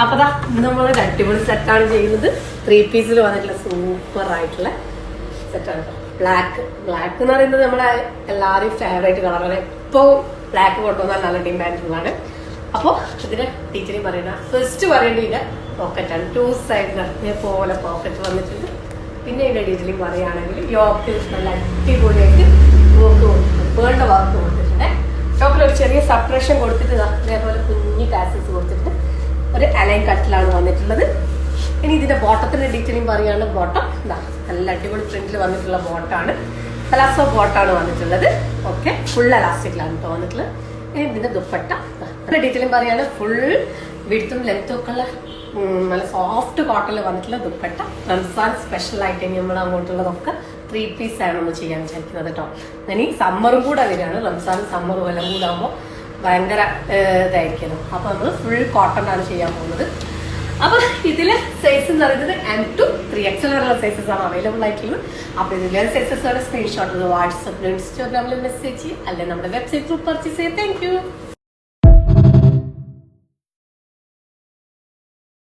അപ്പൊ നമ്മളൊരു അടിപൊളി സെറ്റാണ് ചെയ്യുന്നത്. 3 പീസിൽ വന്നിട്ടുള്ള സൂപ്പർ ആയിട്ടുള്ള സെറ്റാണ്. ബ്ലാക്ക് എന്ന് പറയുന്നത് നമ്മുടെ എല്ലാവരെയും ഫേവറേറ്റ് കളറാണ്. ഇപ്പോൾ ബ്ലാക്ക് കൊണ്ടുവന്നാൽ നല്ല ഡിമാൻഡുള്ളതാണ്. അപ്പോൾ ഇതിന്റെ ഡീറ്റെയിലിംഗ് പറയുന്ന ഫസ്റ്റ് പറയേണ്ടത് പോക്കറ്റാണ്. 2 സൈഡിൽ ഇതേപോലെ പോക്കറ്റ് വന്നിട്ടുണ്ട്. പിന്നെ ഇതിന്റെ ഡീറ്റെയിലിംഗ് പറയുകയാണെങ്കിൽ യോക്കിൽ നല്ല അടിപൊളിയായിട്ട് വർക്ക് വേണ്ട വർക്ക് കൊടുത്തിട്ടുണ്ട്. യോക്കിൽ ഒരു ചെറിയ സപ്പറേഷൻ കൊടുത്തിട്ട് അതേപോലെ കുഞ്ഞു ടാസൽസ് കൊടുത്തിട്ട് ഒരു അലൈൻ കട്ടിലാണ് വന്നിട്ടുള്ളത്. ഇനി ഇതിന്റെ ബോട്ടത്തിന്റെ ഡീറ്റെയിലിംഗ് പറയുകയാണ്. ബോട്ടം നല്ല അടിപൊളി പ്രിന്റിൽ വന്നിട്ടുള്ള ബോട്ടാണ്. പലാസോ ബോട്ടാണ് വന്നിട്ടുള്ളത്. ഓക്കെ, ഫുൾ എലാസ്റ്റിക്കിലാണ് കേട്ടോ വന്നിട്ടുള്ളത്. ഇനി ഇതിന്റെ ദുപ്പട്ട ഡീറ്റെയിലിംഗ് പറയാണ്. ഫുൾ വിഡ്ത്തും ലെങ്ത്തും ഒക്കെ ഉള്ള നല്ല സോഫ്റ്റ് കോട്ടണിൽ വന്നിട്ടുള്ള ദുപ്പട്ട. റംസാൻ സ്പെഷ്യൽ ആയിട്ട് നമ്മൾ അങ്ങോട്ടുള്ളതൊക്കെ 3 പീസ് ആണ് നമ്മൾ ചെയ്യാൻ വിചാരിക്കുന്നത് കേട്ടോ. ഇനി സമ്മറും കൂടെ വരികയാണ്. റംസാനും സമ്മറും എല്ലാം കൂടെ ആകുമ്പോൾ ഭയങ്കര ഇതായിരിക്കണം. അപ്പൊ നമ്മൾ ഫുൾ കോട്ടൺ ആണ് ചെയ്യാൻ പോകുന്നത്. അപ്പൊ ഇതില് സൈസ് എന്ന് പറയുന്നത് M to 3XL വരെയുള്ള സൈസസ് ആണ് അവൈലബിൾ ആയിട്ടുള്ളത്. അപ്പൊ ഇതിലെ സൈസസ് സ്ക്രീൻഷോട്ട് വാട്സപ്പിലും ഇൻസ്റ്റാഗ്രാമിലും മെസ്സേജ് ചെയ്യുക, അല്ലെങ്കിൽ നമ്മുടെ വെബ്സൈറ്റ് ത്രൂ പർച്ചേസ് ചെയ്യുക. Thank you.